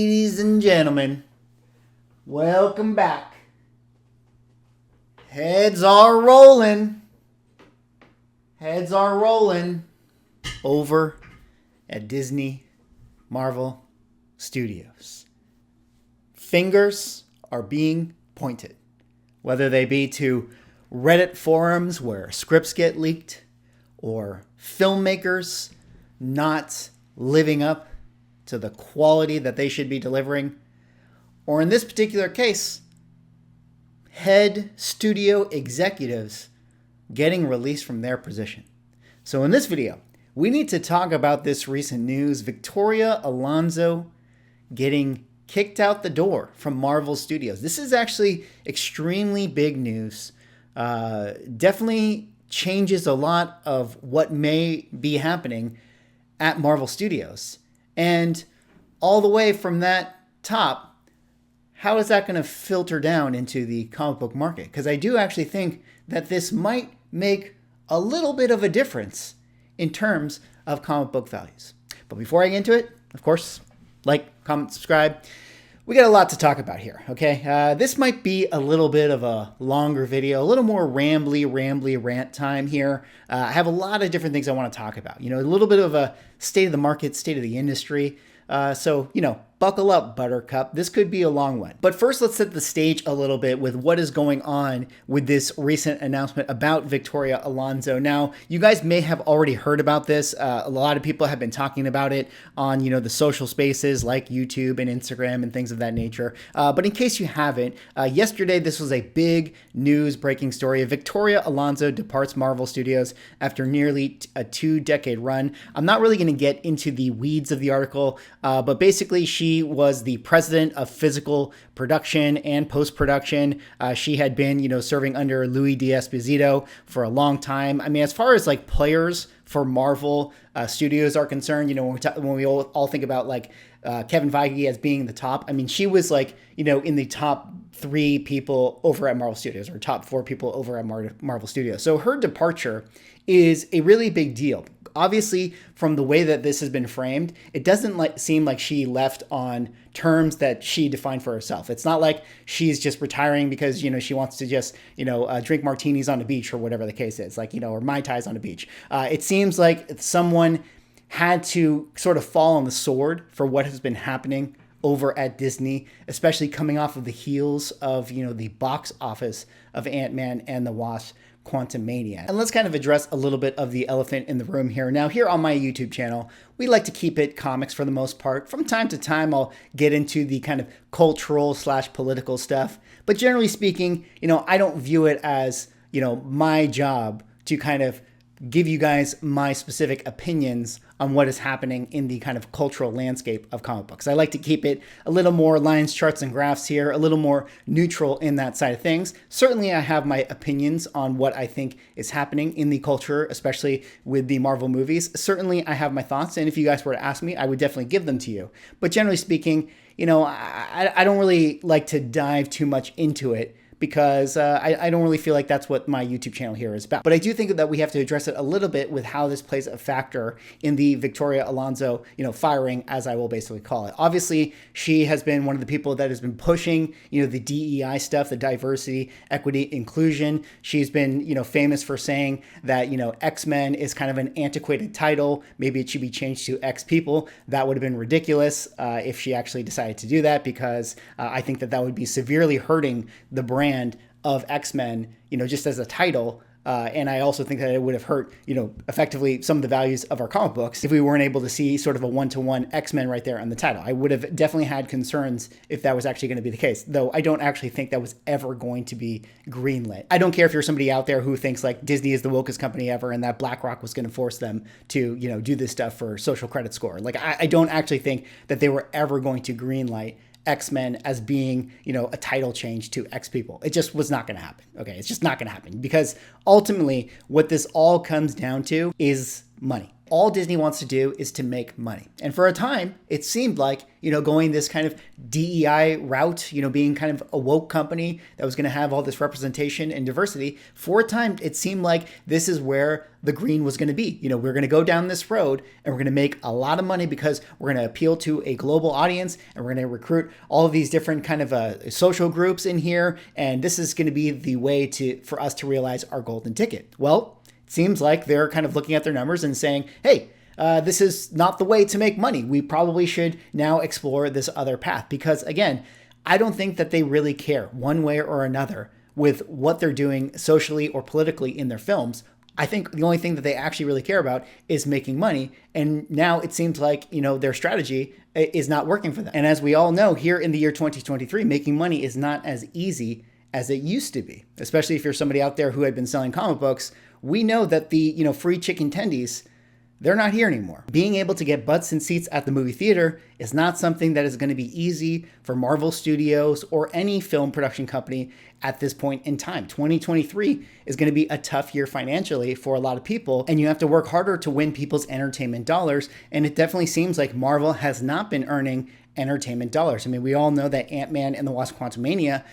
Ladies and gentlemen, welcome back. Heads are rolling. Heads are rolling over at Disney Marvel Studios. Fingers are being pointed, whether they be to Reddit forums where scripts get leaked, or filmmakers not living up to the quality that they should be delivering, or in this particular case, head studio executives getting released from their position. So in this video, we need to talk about this recent news, Victoria Alonso getting kicked out the door from Marvel Studios. This is actually extremely big news. Definitely changes a lot of what may be happening at Marvel Studios. And all the way from that top, how is that going to filter down into the comic book market? Because I do actually think that this might make a little bit of a difference in terms of comic book values. But before I get into it, of course, like, comment, subscribe. We got a lot to talk about here, okay? This might be a little bit of a longer video, a little more rambly rant time here. I have a lot of different things I want to talk about. You know, a little bit of a state of the market, state of the industry. So, you know, buckle up, Buttercup. This could be a long one. But first, let's set the stage a little bit with what is going on with this recent announcement about Victoria Alonso. Now, you guys may have already heard about this. A lot of people have been talking about it on, you know, the social spaces like YouTube and Instagram and things of that nature. But in case you haven't, yesterday, this was a big news breaking story. Victoria Alonso departs Marvel Studios after nearly a 2-decade run. I'm not really going to get into the weeds of the article, but basically she was the president of physical production and post-production. She had been, you know, serving under Louis D'Esposito for a long time. I mean, as far as like players for Marvel Studios are concerned, you know, when we all think about like Kevin Feige as being the top, I mean, she was like, you know, in the top 3 people over at Marvel Studios, or top 4 people over at Marvel Studios. So her departure is a really big deal. Obviously, from the way that this has been framed, it doesn't seem like she left on terms that she defined for herself. It's not like she's just retiring because, you know, she wants to just, you know, drink martinis on the beach or whatever the case is, like, you know, or Mai Tais on the beach. It seems like someone had to sort of fall on the sword for what has been happening over at Disney, especially coming off of the heels of, you know, the box office of Ant-Man and the Wasp: Quantumania. And let's kind of address a little bit of the elephant in the room here. Now, here on my YouTube channel, we like to keep it comics for the most part. From time to time, I'll get into the kind of cultural / political stuff. But generally speaking, you know, I don't view it as, you know, my job to kind of give you guys my specific opinions on what is happening in the kind of cultural landscape of comic books. I like to keep it a little more lines, charts, and graphs here, a little more neutral in that side of things. Certainly, I have my opinions on what I think is happening in the culture, especially with the Marvel movies. Certainly, I have my thoughts, and if you guys were to ask me, I would definitely give them to you. But generally speaking, you know, I don't really like to dive too much into it, because I don't really feel like that's what my YouTube channel here is about. But I do think that we have to address it a little bit with how this plays a factor in the Victoria Alonso, you know, firing, as I will basically call it. Obviously, she has been one of the people that has been pushing, you know, the DEI stuff, the diversity, equity, inclusion. She's been, you know, famous for saying that, you know, X-Men is kind of an antiquated title. Maybe it should be changed to X People. That would have been ridiculous if she actually decided to do that, because I think that would be severely hurting the brand of X-Men, you know, just as a title. And I also think that it would have hurt, you know, effectively some of the values of our comic books if we weren't able to see sort of a one-to-one X-Men right there on the title. I would have definitely had concerns if that was actually going to be the case, though I don't actually think that was ever going to be greenlit. I don't care if you're somebody out there who thinks like Disney is the wokest company ever and that BlackRock was going to force them to, you know, do this stuff for social credit score. Like, I don't actually think that they were ever going to greenlight X-Men as being, you know, a title change to X People. It just was not going to happen. Okay, it's just not going to happen, because ultimately what this all comes down to is money. All Disney wants to do is to make money. And for a time, it seemed like, going this kind of DEI route, being kind of a woke company that was going to have all this representation and diversity. For a time, it seemed like this is where the green was going to be. We're going to go down this road and we're going to make a lot of money because we're going to appeal to a global audience and we're going to recruit all of these different kind of social groups in here. And this is going to be the way for us to realize our golden ticket. Well, seems like they're kind of looking at their numbers and saying, hey, this is not the way to make money. We probably should now explore this other path because, again, I don't think that they really care one way or another with what they're doing socially or politically in their films. I think the only thing that they actually really care about is making money. And now it seems like, their strategy is not working for them. And as we all know, here in the year 2023, making money is not as easy as it used to be, especially if you're somebody out there who had been selling comic books. We know that the, free chicken tendies, they're not here anymore. Being able to get butts and seats at the movie theater is not something that is going to be easy for Marvel Studios or any film production company at this point in time. 2023 is going to be a tough year financially for a lot of people, and you have to work harder to win people's entertainment dollars. And it definitely seems like Marvel has not been earning entertainment dollars. I mean, we all know that Ant-Man and the Wasp: Quantumania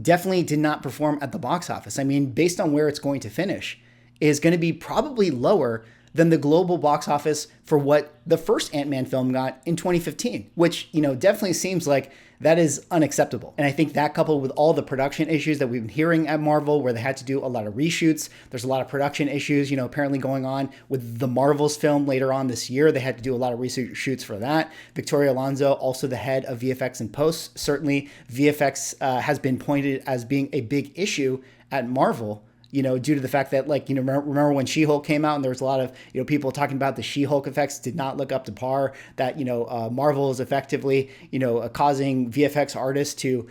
definitely did not perform at the box office. I mean, based on where it's going to finish, is going to be probably lower than the global box office for what the first Ant-Man film got in 2015, which, definitely seems like that is unacceptable. And I think that coupled with all the production issues that we've been hearing at Marvel, where they had to do a lot of reshoots, there's a lot of production issues, apparently going on with the Marvels film later on this year. They had to do a lot of reshoots for that. Victoria Alonso, also the head of VFX and post. Certainly VFX has been pointed as being a big issue at Marvel, due to the fact that, remember when She-Hulk came out and there was a lot of, people talking about the She-Hulk effects did not look up to par, that, Marvel is effectively, causing VFX artists to,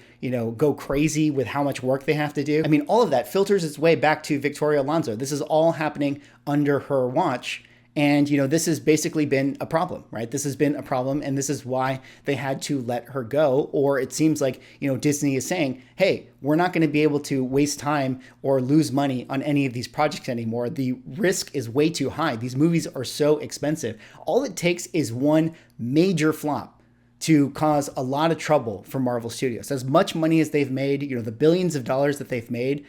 go crazy with how much work they have to do. I mean, all of that filters its way back to Victoria Alonso. This is all happening under her watch. And, this has basically been a problem, right? This has been a problem, and this is why they had to let her go. Or it seems like, Disney is saying, hey, we're not going to be able to waste time or lose money on any of these projects anymore. The risk is way too high. These movies are so expensive. All it takes is one major flop to cause a lot of trouble for Marvel Studios. As much money as they've made, the billions of dollars that they've made,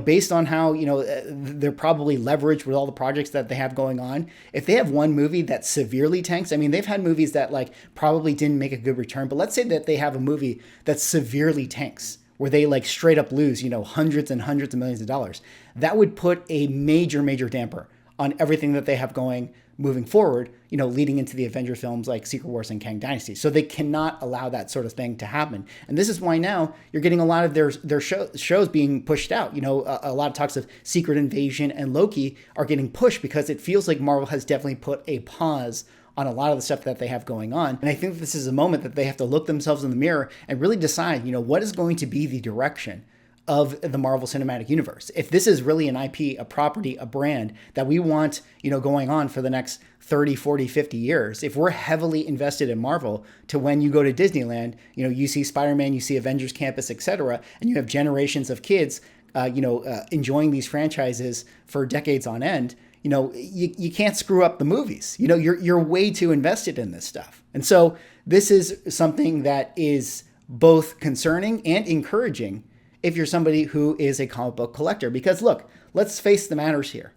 based on how, they're probably leveraged with all the projects that they have going on. If they have one movie that severely tanks, I mean, they've had movies that probably didn't make a good return, but let's say that they have a movie that severely tanks, where they straight up lose, hundreds and hundreds of millions of dollars. That would put a major, major damper on everything that they have going moving forward, leading into the Avenger films like Secret Wars and Kang Dynasty. So they cannot allow that sort of thing to happen. And this is why now you're getting a lot of their shows being pushed out. A lot of talks of Secret Invasion and Loki are getting pushed because it feels like Marvel has definitely put a pause on a lot of the stuff that they have going on. And I think this is a moment that they have to look themselves in the mirror and really decide, what is going to be the direction of the Marvel Cinematic Universe. If this is really an IP, a property, a brand that we want, going on for the next 30, 40, 50 years, if we're heavily invested in Marvel to when you go to Disneyland, you see Spider-Man, you see Avengers Campus, etc., and you have generations of kids, enjoying these franchises for decades on end, you can't screw up the movies. You're way too invested in this stuff. And so this is something that is both concerning and encouraging if you're somebody who is a comic book collector. Because look, let's face the matters here.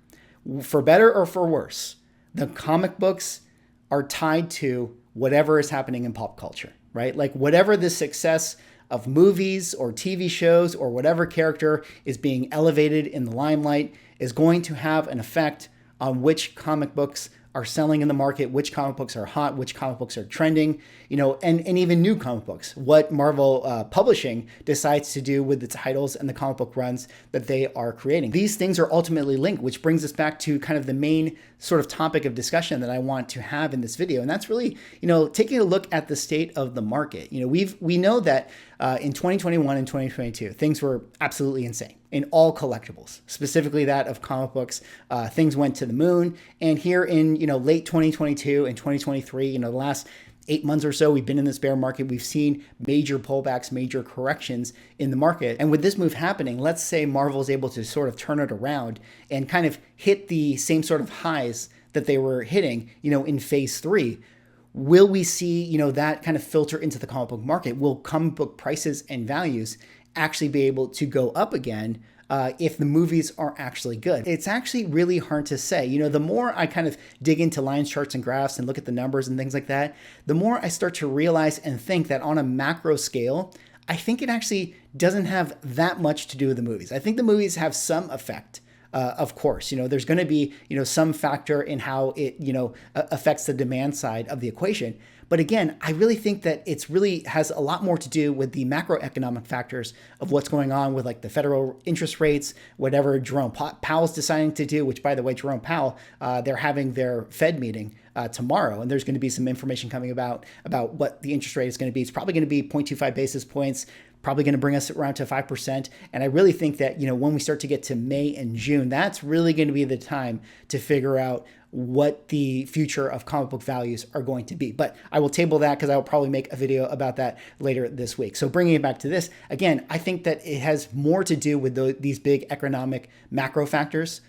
For better or for worse, the comic books are tied to whatever is happening in pop culture, right? Whatever the success of movies or TV shows or whatever character is being elevated in the limelight is going to have an effect on which comic books are selling in the market, which comic books are hot, which comic books are trending, and even new comic books, what Marvel Publishing decides to do with the titles and the comic book runs that they are creating. These things are ultimately linked, which brings us back to kind of the main sort of topic of discussion that I want to have in this video. And that's really, taking a look at the state of the market. We know that in 2021 and 2022, things were absolutely insane in all collectibles, specifically that of comic books. Things went to the moon. And here in, late 2022 and 2023, the last 8 months or so, we've been in this bear market. We've seen major pullbacks, major corrections in the market. And with this move happening, let's say Marvel is able to sort of turn it around and kind of hit the same sort of highs that they were hitting, in phase 3. Will we see, that kind of filter into the comic book market? Will comic book prices and values actually be able to go up again if the movies are actually good? It's actually really hard to say. The more I kind of dig into lines, charts, and graphs and look at the numbers and things like that, the more I start to realize and think that on a macro scale, I think it actually doesn't have that much to do with the movies. I think the movies have some effect. Of course, there's going to be, some factor in how it, affects the demand side of the equation. But again, I really think that it's really has a lot more to do with the macroeconomic factors of what's going on with like the federal interest rates, whatever Jerome Powell's deciding to do, which by the way, Jerome Powell, they're having their Fed meeting tomorrow. And there's going to be some information coming about what the interest rate is going to be. It's probably going to be 0.25 basis points, probably going to bring us around to 5%. And I really think that, when we start to get to May and June, that's really going to be the time to figure out what the future of comic book values are going to be. But I will table that because I will probably make a video about that later this week. So bringing it back to this, again, I think that it has more to do with these big economic macro factors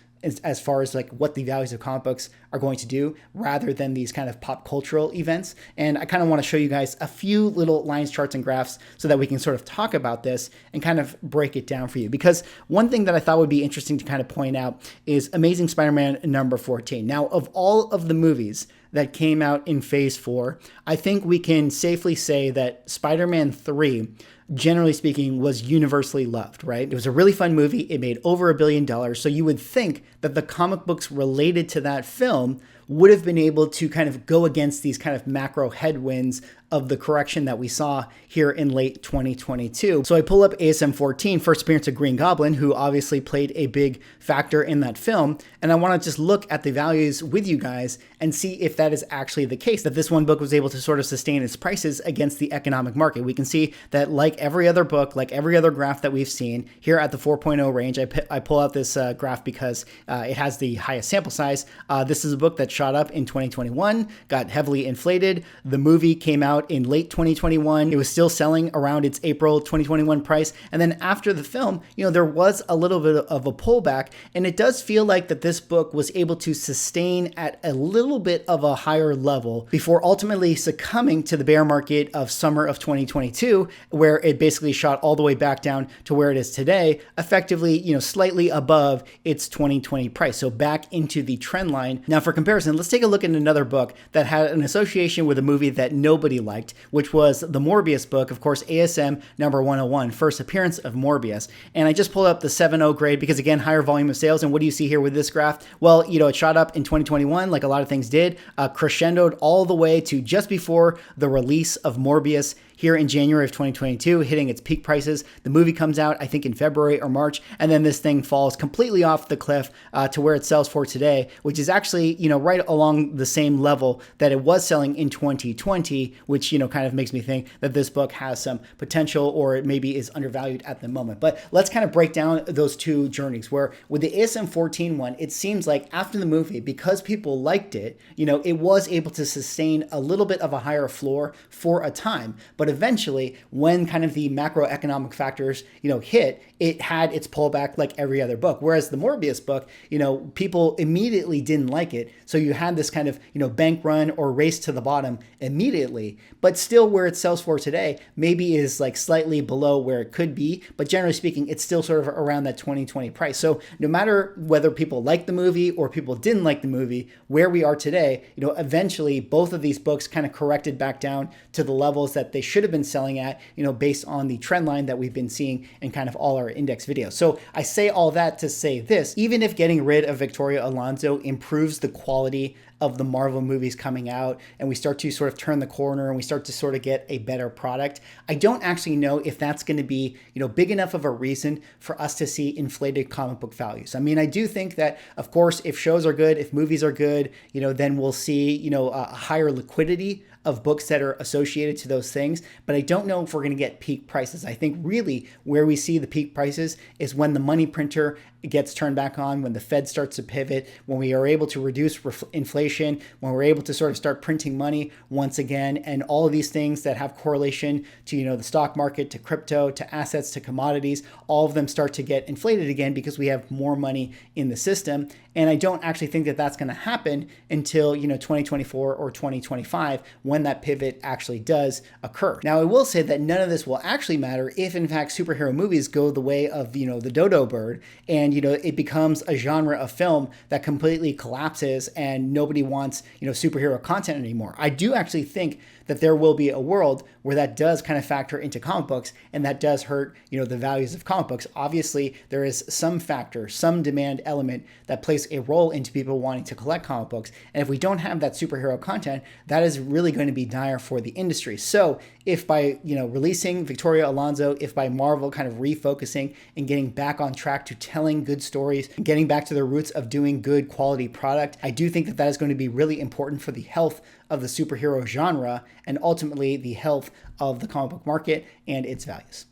as far as like what the values of comic books are going to do rather than these kind of pop cultural events. And I kind of want to show you guys a few little lines, charts, and graphs so that we can sort of talk about this and kind of break it down for you. Because one thing that I thought would be interesting to kind of point out is Amazing Spider-Man number 14. Now, of all of the movies that came out in phase 4, I think we can safely say that Spider-Man 3, generally speaking, was universally loved, right? It was a really fun movie. It made over $1 billion. So you would think that the comic books related to that film would have been able to kind of go against these kind of macro headwinds of the correction that we saw here in late 2022. So I pull up ASM 14, first appearance of Green Goblin, who obviously played a big factor in that film. And I want to just look at the values with you guys and see if that is actually the case, that this one book was able to sort of sustain its prices against the economic market. We can see that like every other book, like every other graph that we've seen here at the 4.0 range, I pull out this graph because it has the highest sample size. This is a book that shot up in 2021, got heavily inflated. The movie came out in late 2021. It was still selling around its April 2021 price. And then after the film, there was a little bit of a pullback. And it does feel like that this book was able to sustain at a little bit of a higher level before ultimately succumbing to the bear market of summer of 2022, where it basically shot all the way back down to where it is today, effectively, slightly above its 2020 price. So back into the trend line. Now for comparison, let's take a look at another book that had an association with a movie that nobody liked, which was the Morbius book, of course, ASM number 101, first appearance of Morbius. And I just pulled up the 7.0 grade because, again, higher volume of sales. And what do you see here with this graph? Well, it shot up in 2021, like a lot of things did, crescendoed all the way to just before the release of Morbius here in January of 2022, hitting its peak prices. The movie comes out, I think, in February or March, and then this thing falls completely off the cliff to where it sells for today, which is actually, right along the same level that it was selling in 2020, which, kind of makes me think that this book has some potential or it maybe is undervalued at the moment. But let's kind of break down those two journeys where with the ASM 14 one, it seems like after the movie, because people liked it, it was able to sustain a little bit of a higher floor for a time. But eventually, when kind of the macroeconomic factors, hit, it had its pullback like every other book. Whereas the Morbius book, people immediately didn't like it. So you had this kind of, bank run or race to the bottom immediately. But still where it sells for today, maybe is like slightly below where it could be. But generally speaking, it's still sort of around that 2020 price. So no matter whether people like the movie or people didn't like the movie, where we are today, eventually both of these books kind of corrected back down to the levels that they should have been selling at, based on the trend line that we've been seeing in kind of all our index videos. So I say all that to say this, even if getting rid of Victoria Alonso improves the quality of the Marvel movies coming out and we start to sort of turn the corner and we start to sort of get a better product, I don't actually know if that's going to be, big enough of a reason for us to see inflated comic book values. I mean, I do think that, of course, if shows are good, if movies are good, then we'll see, a higher liquidity of books that are associated to those things. But I don't know if we're going to get peak prices. I think really where we see the peak prices is when the money printer gets turned back on, when the Fed starts to pivot, when we are able to reduce inflation, when we're able to sort of start printing money once again, and all of these things that have correlation to, the stock market, to crypto, to assets, to commodities, all of them start to get inflated again because we have more money in the system. And I don't actually think that that's going to happen until, 2024 or 2025 when that pivot actually does occur. Now, I will say that none of this will actually matter if in fact superhero movies go the way of, the dodo bird and, it becomes a genre of film that completely collapses and nobody wants, superhero content anymore. I do actually think that there will be a world where that does kind of factor into comic books and that does hurt, the values of comic books. Obviously, there is some factor, some demand element that plays a role into people wanting to collect comic books. And if we don't have that superhero content, that is really going to be dire for the industry. So if by, releasing Victoria Alonso, if by Marvel kind of refocusing and getting back on track to telling good stories and getting back to their roots of doing good quality product, I do think that that is going to be really important for the health of the superhero genre and ultimately the health of the comic book market and its values.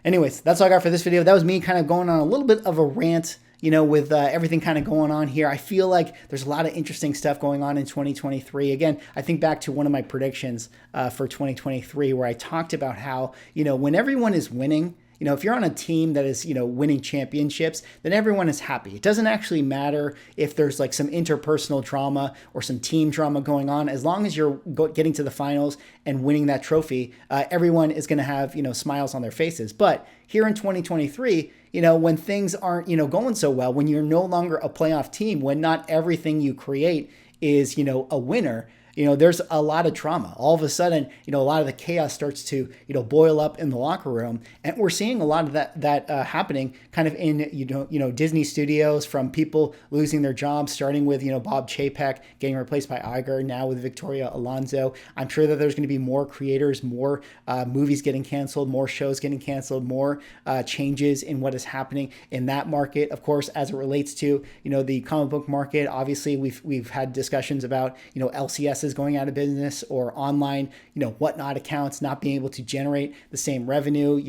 Anyways, that's all I got for this video. That was me kind of going on a little bit of a rant, with everything kind of going on here. I feel like there's a lot of interesting stuff going on in 2023. Again, I think back to one of my predictions for 2023 where I talked about how, when everyone is winning, if you're on a team that is, winning championships, then everyone is happy. It doesn't actually matter if there's like some interpersonal drama or some team drama going on. As long as you're getting to the finals and winning that trophy, everyone is going to have, smiles on their faces. But here in 2023, when things aren't, going so well, when you're no longer a playoff team, when not everything you create is, a winner, there's a lot of trauma. All of a sudden, a lot of the chaos starts to, boil up in the locker room. And we're seeing a lot of that happening kind of in, Disney studios, from people losing their jobs, starting with, Bob Chapek getting replaced by Iger, now with Victoria Alonso. I'm sure that there's going to be more creators, more movies getting canceled, more shows getting canceled, more changes in what is happening in that market. Of course, as it relates to, the comic book market, obviously we've had discussions about, LCS is going out of business, or online, whatnot accounts not being able to generate the same revenue,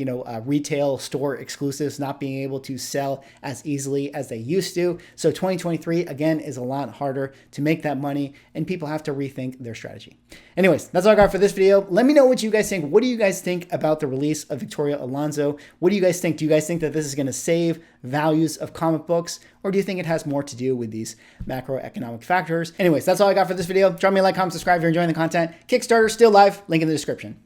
retail store exclusives not being able to sell as easily as they used to. So 2023, again, is a lot harder to make that money and people have to rethink their strategy. Anyways, that's all I got for this video. Let me know what you guys think. What do you guys think about the release of Victoria Alonso? What do you guys think? Do you guys think that this is going to save values of comic books, or do you think it has more to do with these macroeconomic factors? Anyways, that's all I got for this video. Drop me a like, comment, subscribe if you're enjoying the content. Kickstarter still live, link in the description.